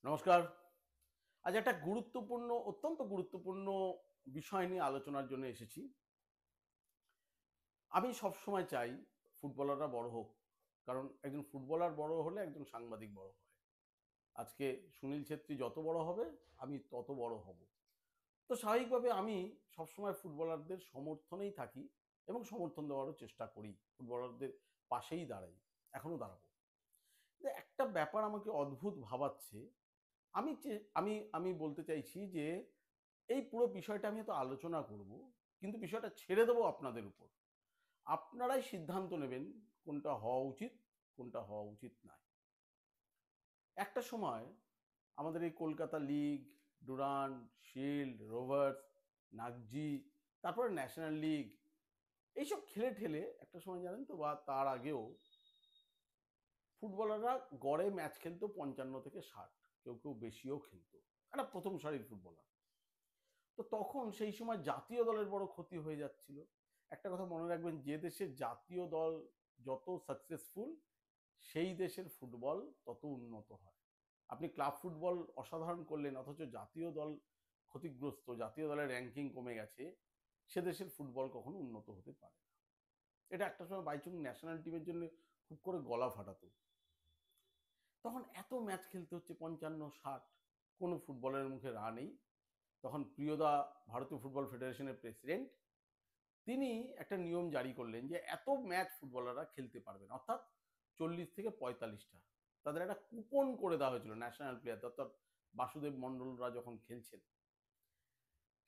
নমস্কার। আজ একটা অত্যন্ত গুরুত্বপূর্ণ বিষয় নিয়ে আলোচনার জন্য এসেছি। আমি সবসময় চাই ফুটবলাররা বড় হোক। কারণ একজন ফুটবলার বড় হলে একজন সাংবাদিক বড় হয়। আজকে সুনীল ছেত্রী যত বড় হবে, আমি তত বড় হব। তো স্বাভাবিকভাবে আমি সবসময় ফুটবলারদের সমর্থনেই থাকি এবং সমর্থন দেওয়ারও চেষ্টা করি। ফুটবলারদের পাশেই দাঁড়াই। এখনো দাঁড়াবো। কিন্তু একটা ব্যাপার আমাকে অদ্ভুত ভাবাচ্ছে। আমি চে আমি আমি বলতে চাইছি যে এই পুরো বিষয়টা আমি হয়তো আলোচনা করব। কিন্তু বিষয়টা ছেড়ে দেবো আপনাদের উপর। আপনারাই সিদ্ধান্ত নেবেন কোনটা হওয়া উচিত, কোনটা হওয়া উচিত নয়। একটা সময় আমাদের এই Kolkata league, Durand, shield, Rovers, Nagjee, তারপরে ন্যাশনাল লিগ এইসব খেলে ঠেলে একটা সময় জানেন তো বা তার আগেও ফুটবলাররা গড়ে ম্যাচ খেলতো ৫৫ থেকে ৬০। কেউ বেশিও খেলতো। একটা প্রথম সারির ফুটবলার। তো তখন সেই সময় জাতীয় দলের বড় ক্ষতি হয়ে যাচ্ছিল। একটা কথা মনে রাখবেন, যে দেশের জাতীয় দল যত সাকসেসফুল সেই দেশের ফুটবল তত উন্নত হয়। আপনি ক্লাব ফুটবল অসাধারণ করলেন অথচ জাতীয় দল ক্ষতিগ্রস্ত, জাতীয় দলের র্যাঙ্কিং কমে গেছে, সে দেশের ফুটবল কখনো উন্নত হতে পারে না। এটা একটা সময় বাইচুং ন্যাশনাল টিমের জন্য খুব করে গলা ফাটাতো। তখন এত ম্যাচ খেলতে হচ্ছে ৫৫-৬০, কোনো ফুটবলের মুখে রা নেই। তখন প্রিয়দা ভারতীয় ফুটবল ফেডারেশনের প্রেসিডেন্ট, তিনি একটা নিয়ম জারি করলেন যে এত ম্যাচ ফুটবলাররা খেলতে পারবেন, অর্থাৎ ৪০ থেকে ৪৫টা। তাদের একটা কুপন করে দেওয়া হয়েছিল ন্যাশনাল প্লেয়ার, অর্থাৎ বাসুদেব মন্ডলরা যখন খেলছেন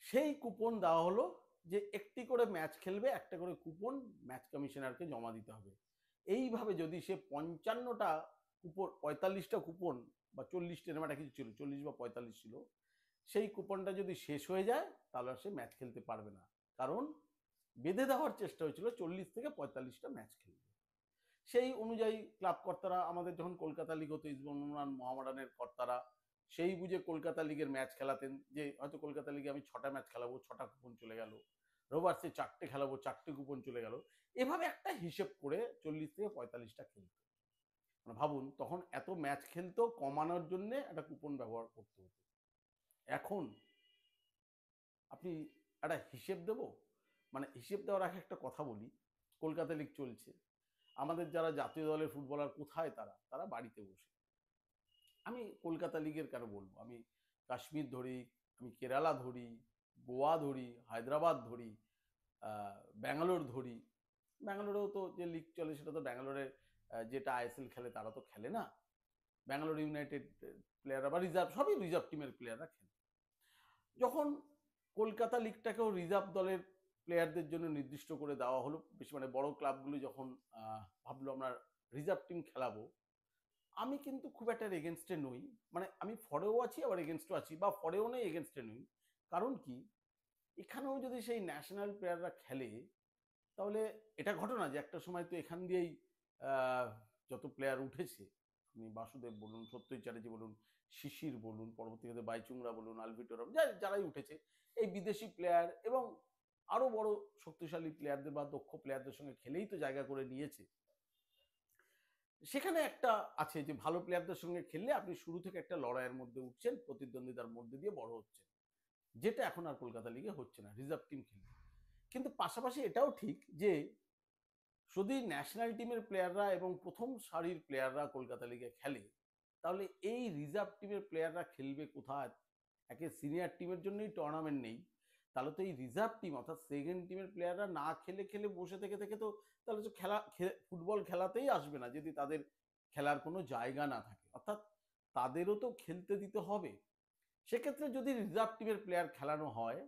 সেই কুপন দেওয়া হলো যে একটি করে ম্যাচ খেলবে, একটা করে কুপন ম্যাচ কমিশনারকে জমা দিতে হবে। এইভাবে যদি সে ৫৫টা কুপন, ৪৫টা কুপন বা ৪০টা এরকম একটা কিছু ছিল, ৪০ বা ৪৫ ছিল, সেই কুপনটা যদি শেষ হয়ে যায় তাহলে সে ম্যাচ খেলতে পারবে না। কারণ বেঁধে দেওয়ার চেষ্টা হয়েছিল ৪০ থেকে ৪৫টা ম্যাচ খেলবে। সেই অনুযায়ী ক্লাব কর্তারা, আমাদের যখন কলকাতা লিগ হতো, ইস্টবেঙ্গল মোহামেডানের কর্তারা সেই বুঝে কলকাতা লিগের ম্যাচ খেলাতেন, যে হয়তো কলকাতা লিগে আমি ৬টা ম্যাচ খেলাবো, ৬টা কুপন চলে গেল। রোভার্সে ৪টে খেলাবো, ৪টে কুপন চলে গেল। এভাবে একটা হিসেব করে ৪০ থেকে ৪৫টা খেলতো। মানে ভাবুন, তখন এত ম্যাচ খেলতো কমানোর জন্য একটা কুপন ব্যবহার করতে হতো। এখন আপনি একটা হিসেব দেব, মানে হিসেব দেওয়ার আগে একটা কথা বলি। কলকাতা লিগ চলছে, আমাদের যারা জাতীয় দলের ফুটবলার কোথায়, তারা বাড়িতে বসে। আমি কলকাতা লিগের কেন বলবো, আমি কাশ্মীর ধরি, আমি কেরালা ধরি, গোয়া ধরি, হায়দ্রাবাদ ধরি, ব্যাঙ্গালোর ধরি। ব্যাঙ্গালোরেও তো যে লিগ চলে সেটা তো ব্যাঙ্গালোরের যেটা আইএসএল খেলে তারা তো খেলে না। ব্যাঙ্গালোর ইউনাইটেড প্লেয়াররা বা রিজার্ভ, সবই রিজার্ভ টিমের প্লেয়াররা খেলে। যখন কলকাতা লিগটাকেও রিজার্ভ দলের প্লেয়ারদের জন্য নির্দিষ্ট করে দেওয়া হলো, বেশি মানে বড় ক্লাবগুলো যখন ভাবলো আমরা রিজার্ভ টিম খেলাবো, আমি কিন্তু খুব একটা এগেনস্টে নই। মানে আমি ফরেও আছি আবার এগেনস্টও আছি, বা ফরেও নেই এগেনস্টে নই। কারণ কি, এখানেও যদি সেই ন্যাশনাল প্লেয়াররা খেলে তাহলে এটা ঘটনা যে একটা সময় তো এখান দিয়েই যত প্লেয়ার উঠেছে, আপনি বাসুদেব বলুন, সত্যই চ্যাটার্জি বলুন, শিশির বলুন, পরবর্তীকালে বাইচুংরা বলুন, আলভিটোরা, যারাই উঠেছে, এই বিদেশি প্লেয়ার এবং আরো বড় শক্তিশালী প্লেয়ারদের বা দক্ষ প্লেয়ারদের সঙ্গে খেলেই তো জায়গা করে নিয়েছে। সেখানে একটা আছে যে ভালো প্লেয়ারদের সঙ্গে খেললে আপনি শুরু থেকে একটা লড়াইয়ের মধ্যে উঠছেন, প্রতিদ্বন্দ্বিতার মধ্যে দিয়ে বড় হচ্ছেন, যেটা এখন আর কলকাতা লিগে হচ্ছে না রিজার্ভ টিম খেলে। কিন্তু পাশাপাশি এটাও ঠিক যে যদি ন্যাশনাল টিমের প্লেয়াররা এবং প্রথম সারির প্লেয়াররা কলকাতা লিগে খেলে, তাহলে এই রিজার্ভ টিমের প্লেয়াররা খেলবে কোথায়? একে সিনিয়র টিমের জন্যই টুর্নামেন্ট নেই, তাহলে তো এই রিজার্ভ টিম অর্থাৎ সেকেন্ড টিমের প্লেয়াররা না খেলে খেলে বসে থেকে থেকে তো তাহলে তো ফুটবল খেলাতেই আসবে না, যদি তাদের খেলার কোনো জায়গা না থাকে। অর্থাৎ তাদেরও তো খেলতে দিতে হবে। সেক্ষেত্রে যদি রিজার্ভ টিমের প্লেয়ার খেলানো হয়,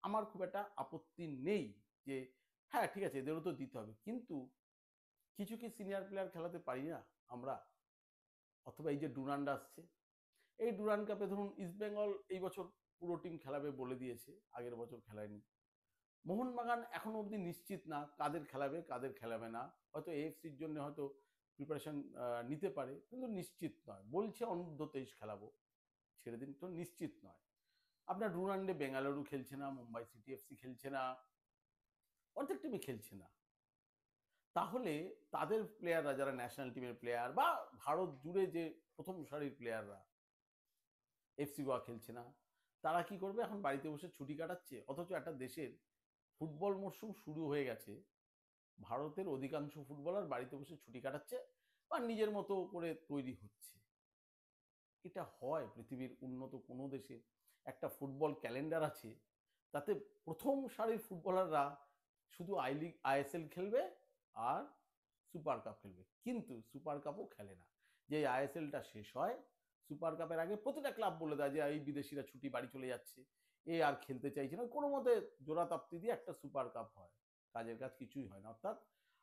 আমার খুব একটা আপত্তি নেই যে হ্যাঁ ঠিক আছে এদেরও তো দিতে হবে। কিন্তু কিছু কি সিনিয়র প্লেয়ার খেলাতে পারি না আমরা? অথবা এই যে ডুরান্ড আসছে, এই ডুরান্ড কাপে ধরুন ইস্টবেঙ্গল এই বছর পুরো টিম খেলাবে বলে দিয়েছে, আগের বছর খেলায়নি। মোহনবাগান এখনো অবধি নিশ্চিত না কাদের খেলাবে কাদের খেলাবে না। হয়তো এএফসির জন্য হয়তো প্রিপারেশন নিতে পারে, কিন্তু নিশ্চিত নয়। বলছে অনূর্ধ্ব ২৩ খেলাবো, ছেড়ে দিন, তো নিশ্চিত নয়। আপনার ডুরান্ডে বেঙ্গালুরু খেলছে না, মুম্বাই সিটি এফসি খেলছে না, অর্ধেক টিমই খেলছে না। তাহলে তাদের প্লেয়াররা যারা ন্যাশনাল টিমের প্লেয়ার বা ভারত জুড়ে যে প্রথম সারির প্লেয়াররা, এফসি গোয়া খেলছে না, তারা কি করবে? এখন বাড়িতে বসে ছুটি কাটাচ্ছে। অথচ একটা দেশের ফুটবল মরশুম শুরু হয়ে গেছে, ভারতের অধিকাংশ ফুটবলার বাড়িতে বসে ছুটি কাটাচ্ছে বা নিজের মতো করে তৈরি হচ্ছে। এটা হয় পৃথিবীর উন্নত কোনো দেশে? একটা ফুটবল ক্যালেন্ডার আছে, তাতে প্রথম সারির ফুটবলাররা শুধু আই লিগ আইএসএল খেলবে আর সুপার কাপ খেলবে, কিন্তু সুপার কাপও খেলে না। যে আইএসএলটা শেষ হয়, সুপার কাপের আগে প্রতিটা ক্লাব বলে দেয় যে এই বিদেশিরা ছুটি বাড়ি চলে যাচ্ছে, এ আর খেলতে চাইছে না, কোনো মতে জোড়াতাপ্তি দিয়ে একটা সুপার কাপ হয়, কাজের কাজ কিছুই হয় না। অর্থাৎ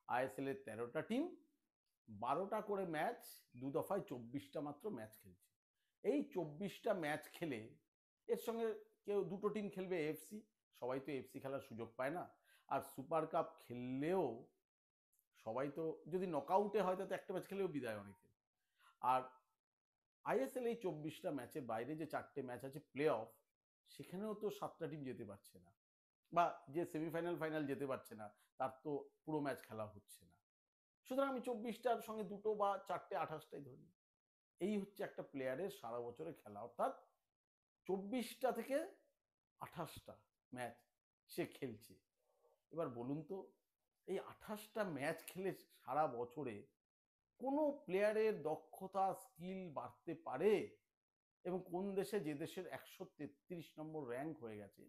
আইএসএল এর 13টা টিম, 12টা করে ম্যাচ, দু দফায় 24টা মাত্র ম্যাচ খেলছে। এই 24টা ম্যাচ খেলে এর সঙ্গে কেউ দুটো টিম খেলবে এএফসি, সবাই তো এএফসি খেলার সুযোগ পায় না। আর সুপার কাপ খেললেও সবাই তো যদি নকআউটে হয় তাতে একটা ম্যাচ খেলেও বিদায় অনেকে। আর আইএসএল এই 24টা ম্যাচের বাইরে যে 4টে ম্যাচ আছে প্লে অফ, সেখানেও তো 7টা টিম যেতে পারছে না, বা যে সেমিফাইনাল ফাইনাল যেতে পারছে না তার তো পুরো ম্যাচ খেলা হচ্ছে না। সুতরাং আমি 24টার সঙ্গে দুটো বা 4টে 28টাই ধরি। এই হচ্ছে একটা প্লেয়ারের সারা বছরে খেলা, অর্থাৎ 24টা থেকে 28টা ম্যাচ সে খেলছে। এবার বলুন তো, এই 28টা ম্যাচ খেলে সারা বছরে কোনো প্লেয়ারের দক্ষতা স্কিল বাড়তে পারে? এবং কোন দেশে, যে দেশের 133 নম্বর র্যাঙ্ক হয়ে গেছে,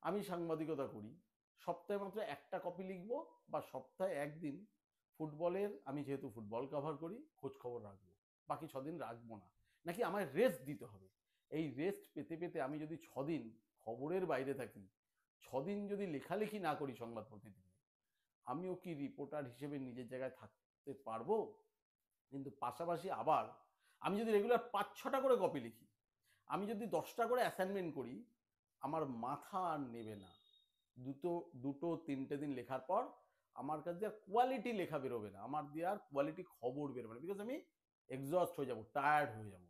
আমি সাংবাদিকতা করি, সপ্তাহে মাত্র একটা কপি লিখবো বা সপ্তাহে একদিন ফুটবলের, আমি যেহেতু ফুটবল কভার করি, খোঁজ খবর রাখবো, বাকি 6 দিন রাখবো না, নাকি আমায় রেস্ট দিতে হবে? এই রেস্ট পেতে পেতে আমি যদি 6 দিন খবরের বাইরে থাকি, 6 দিন যদি লেখালেখি না করি সংবাদ প্রতিদিনে, আমিও কি রিপোর্টার হিসেবে নিজের জায়গায় থাকতে পারবো? কিন্তু পাশাপাশি আবার আমি যদি রেগুলার 5-6টা করে কপি লিখি, আমি যদি 10টা করে অ্যাসাইনমেন্ট করি, আমার মাথা আর নেবে না। দুটো দুটো 3টে দিন লেখার পর আমার কাছে আর কোয়ালিটি লেখা বেরোবে না, আমার দিয়ে আর কোয়ালিটি খবর বেরোবে না, বিকজ আমি এক্সস্ট হয়ে যাব, টায়ার্ড হয়ে যাব।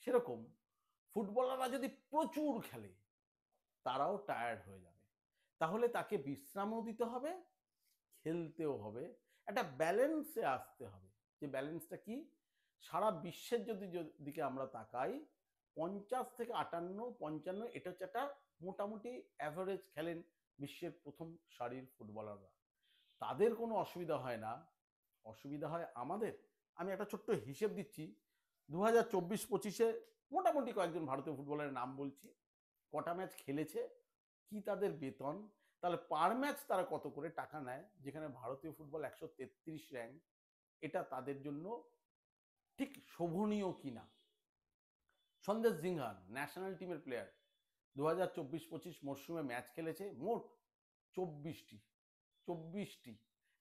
সেরকম ফুটবলাররা যদি প্রচুর খেলে, তারাও টায়ার্ড হয়ে যাবে। তাহলে তাকে বিশ্রামও দিতে হবে, খেলতেও হবে, একটা ব্যালেন্সে আসতে হবে। যে ব্যালেন্সটা কি? সারা বিশ্বের যদি দিকে আমরা তাকাই, 50 থেকে 58, 55, এটা হচ্ছে একটা মোটামুটি অ্যাভারেজ খেলেন বিশ্বের প্রথম সারির ফুটবলাররা। তাদের কোনো অসুবিধা হয় না, অসুবিধা হয় আমাদের। আমি একটা ছোট্ট হিসেব দিচ্ছি, 2024-25-এ মোটামুটি কয়েকজন ভারতীয় ফুটবলারের নাম বলছি, কটা ম্যাচ খেলেছে, কি তাদের বেতন, তাহলে পার ম্যাচ তারা কত করে টাকা নেয়, যেখানে ভারতীয় ফুটবল 133 র্যাঙ্ক, এটা তাদের জন্য ঠিক শোভনীয় কিনা। সন্দেশ জিংহান ন্যাশনাল টিমের প্লেয়ার, 2024-25 মরশুমে ম্যাচ খেলেছে মোট 24টি,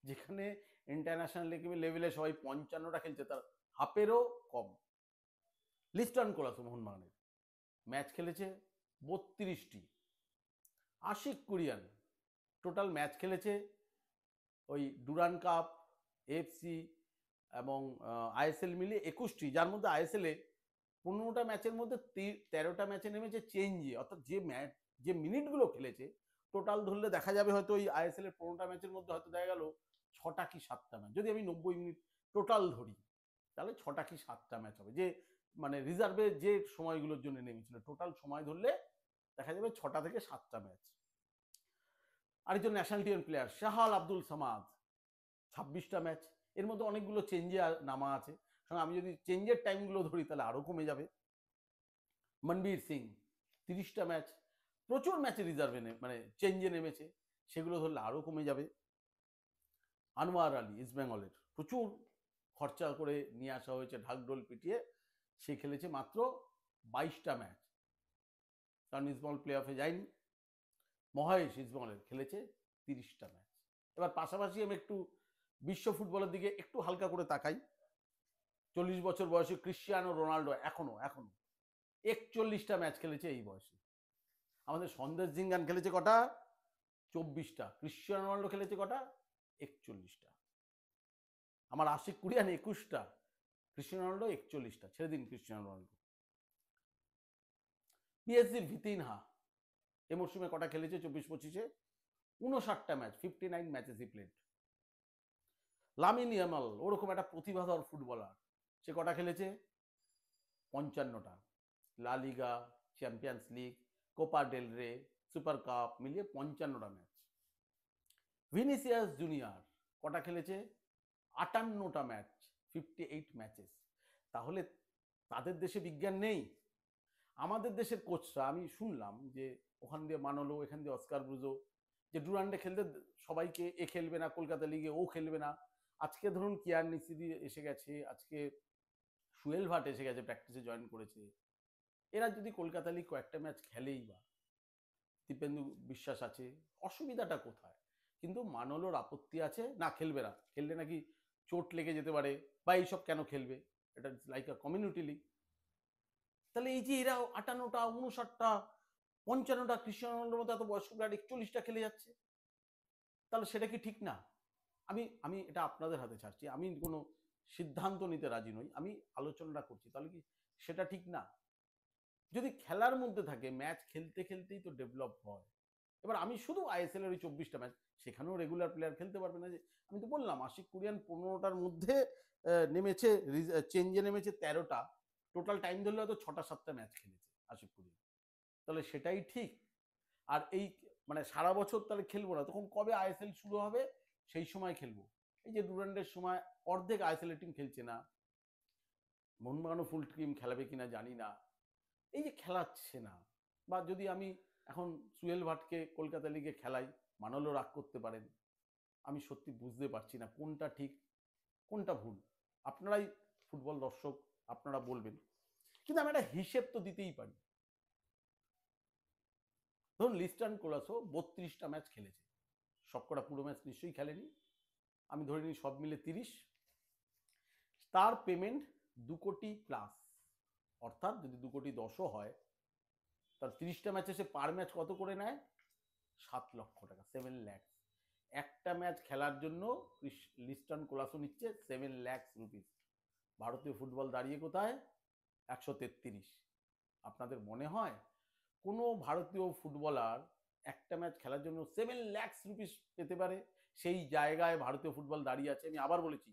যেখানে ইন্টারন্যাশনাল লেভেলে সবাই 55টা খেলছে, তার হাফেরও কম। লিস্টন কোলাস মোহনবাগানের ম্যাচ খেলেছে 32টি। আশিক কুরিয়ান টোটাল ম্যাচ খেলেছে ওই ডুরান কাপ, এফসি এবং আইএসএল মিলিয়ে 21টি, যার মধ্যে আইএসএলে 15টা ম্যাচের মধ্যে 13টা ম্যাচে নেমেছে চেঞ্জে, অর্থাৎ যে মিনিটগুলো খেলেছে টোটাল ধরলে দেখা যাবে হয়তো ওই আইএসএল এর 15টা ম্যাচের মধ্যে হয়তো দেখা গেল 6টা কি 7টা ম্যাচ, যদি আমি 90 মিনিট টোটাল ধরি, তাহলে 6টা কি 7টা ম্যাচ হবে, যে মানে রিজার্ভে যে সময়গুলোর জন্য নেমেছিল, টোটাল সময় ধরলে দেখা যাবে 6টা থেকে 7টা ম্যাচ। আরেকজন ন্যাশনাল টিমের প্লেয়ার শাহাল আব্দুল সামাদ, 26টা ম্যাচ, এর মধ্যে অনেকগুলো চেঞ্জে নামা আছে, সঙ্গে আমি যদি চেঞ্জের টাইমগুলো ধরি তাহলে আরো কমে যাবে। মনবীর সিং 30টা ম্যাচ, প্রচুর ম্যাচে রিজার্ভে মানে চেঞ্জে নেমেছে, সেগুলো ধরলে আরো কমে যাবে। আনোয়ার আলী ইস্টবেঙ্গলের, প্রচুর খরচা করে নিয়ে আসা হয়েছে, ঢাকঢোল পিটিয়ে, সে খেলেছে মাত্র 22টা ম্যাচ, কারণ ইস্টবেঙ্গল প্লে অফে যায়নি। মহেশ ইস্টবেঙ্গলের খেলেছে 30টা ম্যাচ। এবার পাশাপাশি আমি একটু বিশ্ব ফুটবলের দিকে একটু হালকা করে তাকাই। 40 বছর বয়সী ক্রিশ্চিয়ানো রোনাল্ডো এখনো 41টা ম্যাচ খেলেছে এই বয়সে। আমাদের সন্দেশ জিঙ্গান খেলেছে কটা? 24টা। ক্রিশ্চিয়ানো রোনাল্ডো খেলেছে কটা? 41টা। আমার আশিক কুরিয়ান 21টা, ক্রিশ্চিয়ানো রোনাল্ডো 41টা। ছেড়ে দিন ক্রিশ্চিয়ানো রোনাল্ডো। পিএসজির ভিতিনহা এ মরশুমে কটা খেলেছে 24-25-এ? 59টা match, 59 matches he played. Lamine Yamal ওরকম একটা প্রতিভাধর ফুটবলার, সে কটা খেলেছে? 55টা। La Liga, Champions League, Copa del Rey, Super Cup মিলিয়ে 55টা ম্যাচ। ভিনিসিয়াস জুনিয়র কটা খেলেছে? 58টা ম্যাচ, 58 ম্যাচেস। তাহলে তাদের দেশে বিজ্ঞান নেই? আমাদের দেশের কোচরা, আমি শুনলাম যে ওখান দিয়ে মানলো, এখান দিয়ে অস্কার ব্রুজো, যে ডুরান্ডে খেলতে সবাইকে এ খেলবে না, কলকাতা লিগে ও খেলবে না। আজকে ধরুন কিয়ার নিসিদি এসে গেছে, আজকে সুয়েল ভাট এসে গেছে, প্র্যাকটিসে জয়েন করেছে। এরা যদি কলকাতা লিগ কয়েকটা ম্যাচ খেলেই বা, দীপেন্দু বিশ্বাস আছে, অসুবিধাটা কোথায়? কিন্তু মানলোর আপত্তি আছে, না খেলবে না, খেললে নাকি চোট লেগে যেতে পারে, বা এইসব কেন খেলবে, এটা লাইক আ কমিউনিটি লিগ। তাহলে এই যে এরা 58টা, 59টা, 55টা, ক্রিশ্চিয়ানো রোনাল্ডোর মতো এত বয়স্ক প্লেয়ার 41টা খেলে যাচ্ছে, তাহলে সেটা কি ঠিক না? আমি আমি এটা আপনাদের হাতে ছাড়ছি, আমি কোনো সিদ্ধান্ত নিতে রাজি নই, আমি আলোচনাটা করছি। তাহলে কি সেটা ঠিক না? যদি খেলার মধ্যে থাকে, ম্যাচ খেলতে খেলতেই তো ডেভেলপ হয়। এবার আমি শুধু আইএসএল এর ওই 24টা ম্যাচ, সেখানেও রেগুলার প্লেয়ার খেলতে পারবে না। যে আমি তো বললাম আশিক কুরিয়ান 15টার মধ্যে নেমেছে, চেঞ্জে নেমেছে 13টা, টোটাল টাইম ধরলে হয়তো 6টা-7টা ম্যাচ খেলেছে আশিক কুরিয়ান। তাহলে সেটাই ঠিক? আর এই মানে সারা বছর তাহলে খেলবো না, তখন কবে আইএসএল শুরু হবে সেই সময় খেলবো। এই যে ডুরান্ডের সময় অর্ধেক আইএসএল টিম খেলছে না, মোহনবাগানও ফুল টিম খেলাবে কিনা জানি না, এই যে খেলাচ্ছে না। বা যদি আমি এখন সুয়েল ভাটকে কলকাতা লিগে খেলাই, মানলও রাগ করতে পারেন। আমি সত্যি বুঝতে পারছি না কোনটা ঠিক কোনটা ভুল। আপনারাই ফুটবল দর্শক, আপনারা বলবেন। কিন্তু আমি একটা হিসেব তো দিতেই পারি। ধরুন লিস্টার্ন কোলাসো 32টা ম্যাচ খেলেছে, সবকটা পুরো ম্যাচ নিশ্চয়ই খেলেনি, আমি ধরে নিই সব মিলে 30। তার পেমেন্ট 2 কোটি প্লাস, অর্থাৎ যদি 2 কোটি 10ও হয়, তার 30টা ম্যাচে সে পার ম্যাচ কত করে নেয়? 7 লক্ষ টাকা, 7 লাখ। একটা ম্যাচ খেলার জন্য লিস্টার্ন কোলাসো নিচ্ছে 7 লাখ রুপিস। ভারতীয় ফুটবল দাঁড়িয়ে কোথায়? 133। আপনাদের মনে হয় কোনো ভারতীয় ফুটবলার একটা ম্যাচ খেলার জন্য 7 লাখ রুপিস পেতে পারে? সেই জায়গায় ভারতীয় ফুটবল দাঁড়িয়ে আছে। আমি আবার বলেছি,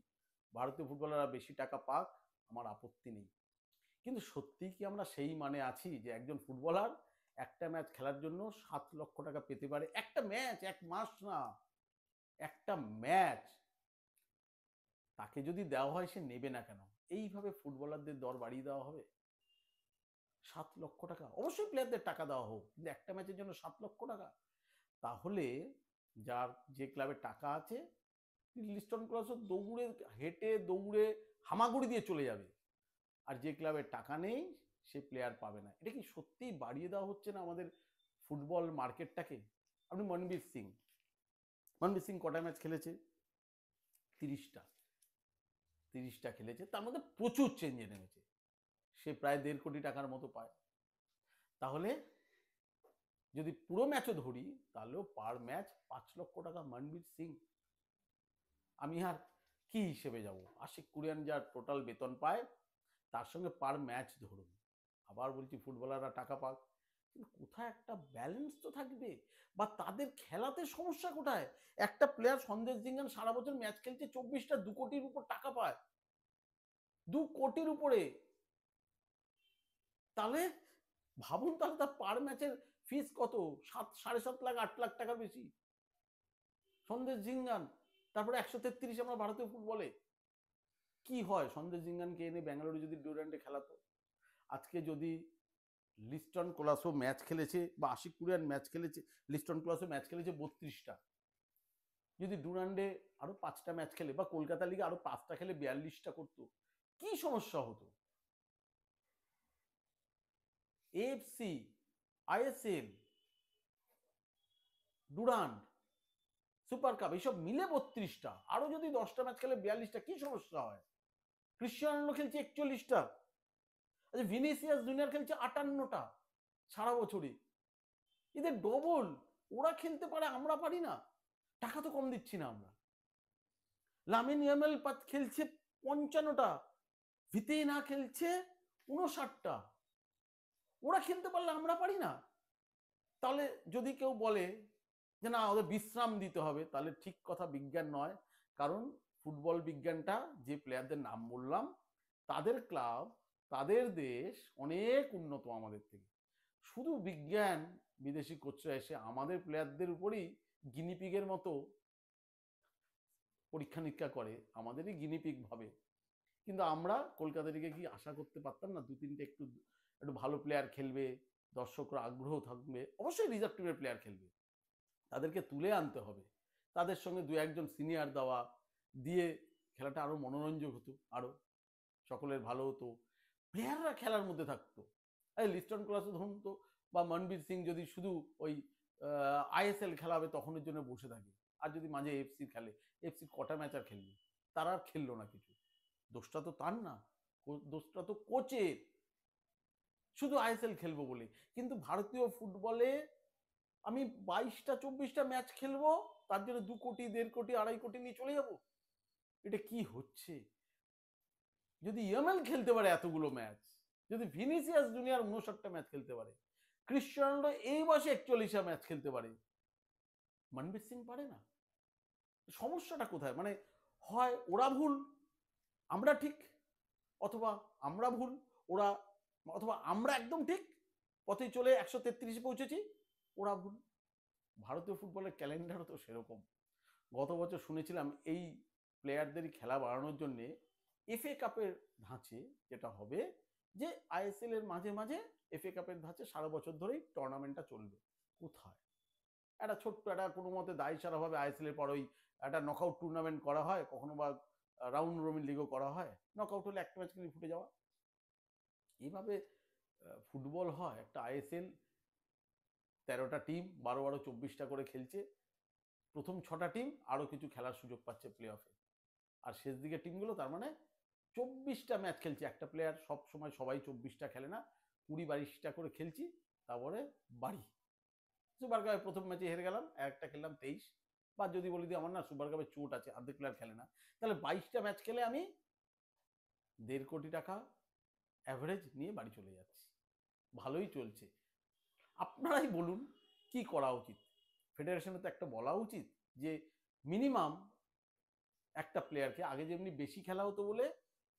ভারতীয় ফুটবলাররা বেশি টাকা পাক, আমার আপত্তি নেই। কিন্তু সত্যিই কি আমরা সেই মানে আছি যে একজন ফুটবলার একটা ম্যাচ খেলার জন্য 7 লক্ষ টাকা পেতে পারে? একটা ম্যাচ, 1 মাস না, একটা ম্যাচ। তাকে যদি দেওয়া হয় সে নেবে না কেন? এইভাবে ফুটবলারদের দর বাড়িয়ে দেওয়া হবে? 7 লক্ষ টাকা, অবশ্যই প্লেয়ারদের টাকা দেওয়া হোক, কিন্তু একটা ম্যাচের জন্য 7 লক্ষ টাকা। তাহলে যার যে ক্লাবে টাকা আছে, লিস্টন ক্লাসও দৌড়ে, হেঁটে দৌড়ে হামাগুড়ি দিয়ে চলে যাবে। আর যে ক্লাবের টাকা নেই সে প্লেয়ার পাবে না। এটা কি সত্যিই বাড়িয়ে দেওয়া হচ্ছে না আমাদের ফুটবল মার্কেটটাকে? আপনি মনবীর সিং কটা ম্যাচ খেলেছে? 30টা। 30টা খেলেছে, তার মধ্যে প্রচুর চেঞ্জে নেমেছে, সে প্রায় 1.5 কোটি টাকার মতো পায়। তাহলে যদি পুরো ম্যাচও ধরি, তাহলেও পার ম্যাচ 5 লক্ষ টাকা মনবীর সিং। আমি আর কি হিসেবে যাব? আশিক কুরিয়ান যার টোটাল বেতন পায় তার সঙ্গে পার ম্যাচ ধরুন। আবার বলছি ফুটবলাররা টাকা পাক, কিন্তু কোথায় একটা ব্যালেন্স তো থাকবে। বা তাদের খেলাতে সমস্যা কোথায়? একটা প্লেয়ার সন্দেশ জিঙ্গান সারা বছর ম্যাচ খেলছে 24টা, 2 কোটির উপর টাকা পায়, 2 কোটির উপরে। তাহলে ভাবুন, তাহলে তার পার ম্যাচের ফিস কত? 7.5 লাখ, 8 লাখ টাকার বেশি সন্দেশ জিঙ্গান। তারপরে 133 আমরা ভারতীয় ফুটবলে। কি হয় সন্দেশ জিঙ্গানকে এনে ব্যাঙ্গালোরে যদি ডিউরান্ডে খেলাতো? আজকে যদি লিস্টন কোলাসো ম্যাচ খেলেছে বা আশিক কুরিয়ান ম্যাচ খেলেছে, লিস্টন কোলাসো ম্যাচ খেলেছে 32টা, যদি ডুরান্ডে আরো 5টা ম্যাচ খেলে বা কলকাতা লিগে আরো 5টা খেলে 42টা করতো, কি সমস্যা হতো? AFC, ISL, Durand, super cup এইসব মিলে 32টা, আরো যদি 10টা ম্যাচ খেলে 42টা, কি সমস্যা হয়? ক্রিশ্চিয়ানো রোনাল্ডো খেলছে 41টা, আচ্ছা ভিনিসিয়াস জুনিয়র খেলছে 58টা সারা বছরে। এদের ডবল, ওরা খেলতে পারে আমরা পারি না, টাকা তো কম দিচ্ছি না আমরা। লামিন ইয়ামাল খেলছে 55টা, ভিতিনা খেলছে 59টা, ওরা খেলতে পারলে আমরা পারি না। তাহলে যদি কেউ বলে যে না ওদের বিশ্রাম দিতে হবে, তাহলে ঠিক কথা, বিজ্ঞান নয়। কারণ ফুটবল বিজ্ঞানটা যে প্লেয়ারদের নাম বললাম তাদের ক্লাব তাদের দেশ অনেক উন্নত আমাদের থেকে। শুধু বিজ্ঞান বিদেশি কোচরা এসে আমাদের প্লেয়ারদের উপরই গিনিপিগের মতো পরীক্ষা নিরীক্ষা করে, আমাদেরই গিনিপিগ ভাবে। কিন্তু আমরা কলকাতা থেকে কি আশা করতে পারতাম না দু তিনটে একটু একটু ভালো প্লেয়ার খেলবে, দর্শকরা আগ্রহ থাকবে, অবশ্যই রিজার্ভ টিমের প্লেয়ার খেলবে, তাদেরকে তুলে আনতে হবে, তাদের সঙ্গে দু একজন সিনিয়র দেওয়া দিয়ে খেলাটা আরো মনোরঞ্জক হতো, আরো সকলের ভালো হতো, প্লেয়াররা খেলার মধ্যে থাকতো। এই লিস্টন ক্লাসে ধরুন তো, বা মনবীর সিং যদি শুধু ওই আইএসএল খেলা হবে তখনের জন্য বসে থাকে, আর যদি মাঝে এফসি খেলে, এফসি কটা ম্যাচ আর খেলবে, তারা আর খেললো না কিছু, দোষটা তো তার না, দোষটা তো কোচের, শুধু আইএসএল খেলবো বলে। কিন্তু ভারতীয় ফুটবলে আমি 22টা 24টা ম্যাচ খেলবো, তার জন্য 2 কোটি 1.5 কোটি 2.5 কোটি নিয়ে চলে যাবো, এটা কি হচ্ছে? যদি ইয়ামাল খেলতে পারে এতগুলো ম্যাচ, যদি ভিনিসিয়াস জুনিয়র 59টা ম্যাচ খেলতে পারে, ক্রিশ্চিয়ানো রোনাল্ডো এই বয়সে 41টা ম্যাচ খেলতে পারে, মনবীর সিং পারে না, সমস্যাটা কোথায়? মানে হয় ওরা ভুল আমরা ঠিক, অথবা আমরা ভুল ওরা, অথবা আমরা একদম ঠিক পথে চলে 133 পৌঁছেছি, ওরা ভুল। ভারতীয় ফুটবলের ক্যালেন্ডারও তো সেরকম। গত বছর শুনেছিলাম এই প্লেয়ারদেরই খেলা বাড়ানোর জন্য এফএ কাপের ধাঁচে যেটা হবে, যে আইএসএল এর মাঝে মাঝে এফএ কাপের ধাঁচে সারা বছর ধরেই টুর্নামেন্টটা চলবে। কোথায়? একটা ছোট্ট একটা কোনো মতে দায় সারাভাবে আইএসএল এর পর ওই একটা নকআউট টুর্নামেন্ট করা হয়, কখনো বা রাউন্ড রবিন লিগও করা হয়, নকআউট হলে একটা ম্যাচ কিন্তু ফুটে যাওয়া, এইভাবে ফুটবল হয়? একটা আইএসএল 13টা টিম 12-12-24টা করে খেলছে, প্রথম 6টা টিম আরো কিছু খেলার সুযোগ পাচ্ছে প্লে অফে, আর শেষ দিকে টিমগুলো তার মানে 24টা ম্যাচ খেলছে, একটা প্লেয়ার সব সময় সবাই 24টা খেলে না, 20-22টা করে খেলছি, তারপরে বাড়ি। সুপার কাপে প্রথম ম্যাচে হেরে গেলাম, একটা খেললাম 23, বা যদি বলি যে আমার না সুপার কাপে চোট আছে, অর্ধেক প্লেয়ার খেলে না, তাহলে 22টা ম্যাচ খেলে আমি 1.5 কোটি টাকা অ্যাভারেজ নিয়ে বাড়ি চলে যাচ্ছি, ভালোই চলছে। আপনারাই বলুন কি করা উচিত? ফেডারেশনে তো একটা বলা উচিত যে মিনিমাম একটা প্লেয়ারকে, আগে যেমনি বেশি খেলা হতো বলে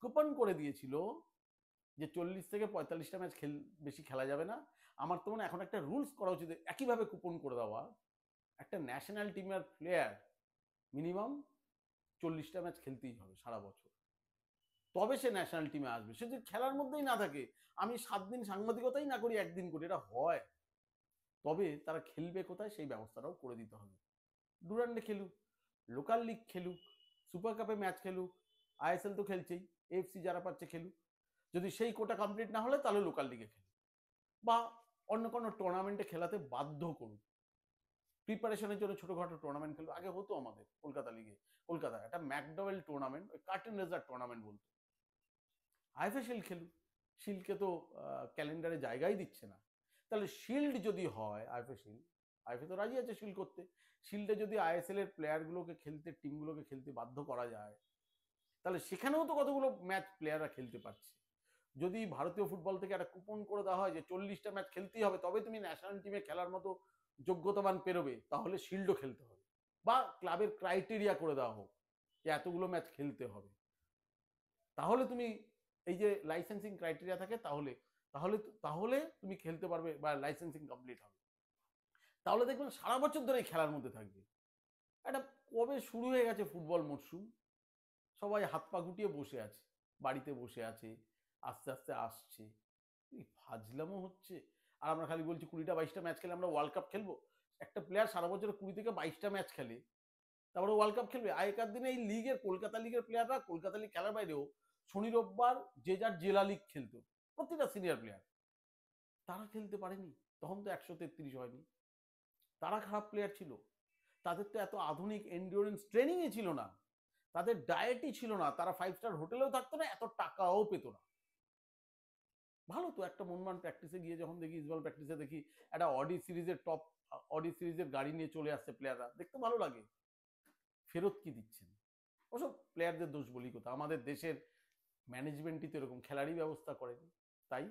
কুপন করে দিয়েছিল যে 40 থেকে 45টা ম্যাচ বেশি খেলা যাবে না, আমার তো মনে হয় এখন একটা রুলস করা উচিত একইভাবে কুপন করে দেওয়া, একটা ন্যাশনাল টিমের প্লেয়ার মিনিমাম 40টা ম্যাচ খেলতেই হবে সারা বছর, তবে সে ন্যাশনাল টিমে আসবে। সে যদি খেলার মধ্যেই না থাকে, আমি 7 দিন সাংবাদিকতাই না করি, একদিন করি, এটা হয়? তবে তারা খেলবে কোথায় সেই ব্যবস্থাটাও করে দিতে হবে। ডুরান্ডে খেলুক, লোকাল লিগ খেলুক, সুপার কাপে ম্যাচ খেলুক, আইএসএল তো খেলছেই, এফসি যারা পাচ্ছে খেলুক, যদি সেই কোটা কমপ্লিট না হলে তাহলে লোকাল লিগে খেলুক, বা অন্য কোনো টুর্নামেন্টে খেলাতে বাধ্য করুক, প্রিপারেশনের জন্য ছোটখাটো টুর্নামেন্ট খেলুক। আগে হতো আমাদের কলকাতা লিগে, কলকাতা একটা ম্যাকডওয়েল টুর্নামেন্ট, ওই কার্টেন রেজার টুর্নামেন্ট বলতো, আইএফএ খেলুক, শিল্ডকে তো ক্যালেন্ডারে জায়গাই দিচ্ছে না, তাহলে শিল্ড যদি হয়, আইএফএ তো রাজি আছে শিল্ড করতে, শিল্ডে যদি আইএসএল এর প্লেয়ারগুলোকে খেলতে, টিমগুলোকে খেলতে বাধ্য করা যায়, তাহলে সেখানেও তো কতগুলো ম্যাচ প্লেয়াররা খেলতে পারছে। যদি ভারতীয় ফুটবল থেকে একটা কুপন করে দেওয়া হয় যে 40টা ম্যাচ খেলতেই হবে তবে তুমি ন্যাশনাল টিমে খেলার মতো যোগ্যতামান পেরোবে, তাহলে শিল্ডও খেলতে হবে, বা ক্লাবের ক্রাইটেরিয়া করে দেওয়া হোক যে এতগুলো ম্যাচ খেলতে হবে, তাহলে তুমি এই যে লাইসেন্সিং ক্রাইটেরিয়া থাকে, তাহলে তাহলে তাহলে তুমি খেলতে পারবে বা লাইসেন্সিং কমপ্লিট হবে, তাহলে দেখবেন সারা বছর ধরে খেলার মধ্যে থাকবে। একটা কবে শুরু হয়ে গেছে ফুটবল মরশুম, সবাই হাত পা গুটিয়ে বসে আছে, বাড়িতে বসে আছে, আস্তে আস্তে আসছে, ফাজলামও হচ্ছে। আর আমরা খালি বলছি 20টা 22টা ম্যাচ খেলে আমরা ওয়ার্ল্ড কাপ খেলবো, একটা প্লেয়ার সারা বছরে 20 থেকে 22টা ম্যাচ খেলে, তারপরে ওয়ার্ল্ড কাপ খেলবে? আগেকার দিনে এই লিগের, কলকাতা লিগের প্লেয়াররা কলকাতা লিগ খেলার বাইরেও শনি রোববার যে যার জেলা লিগ খেলতো, প্রতিটা সিনিয়র প্লেয়ার, তারা খেলতে পারেনি, তখন তো 133 হয়নি, তারা খারাপ প্লেয়ার ছিল, তাদের তো এত আধুনিক এন্ডিওরেন্স ট্রেনিংই ছিল না, তাদের ডায়েটই ছিল না, তারা 5 স্টার হোটেলেও থাকতো না, এত টাকাও পেত না। ভালো তো একটা মনমান প্র্যাকটিসে গিয়ে যখন দেখি, ইসবল প্র্যাকটিসে দেখি একটা অডি সিরিজের টপ, অডি সিরিজের গাড়ি নিয়ে চলে আসছে প্লেয়াররা, দেখতে ভালো লাগে। ফেরত কি দিচ্ছেন? ওসব প্লেয়ারদের দোষ বলি কোথা, আমাদের দেশের ম্যানেজমেন্টই তো এরকম, খেলারই ব্যবস্থা করেনি, তাই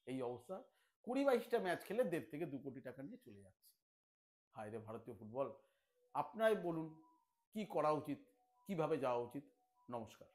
এই অবস্থা। 20-22টা ম্যাচ খেলে 1.5 থেকে 2 কোটি টাকা নিয়ে চলে যাচ্ছে। হায় রে ভারতীয় ফুটবল, আপনারাই বলুন কি করা উচিত, কিভাবে যাওয়া উচিত। নমস্কার।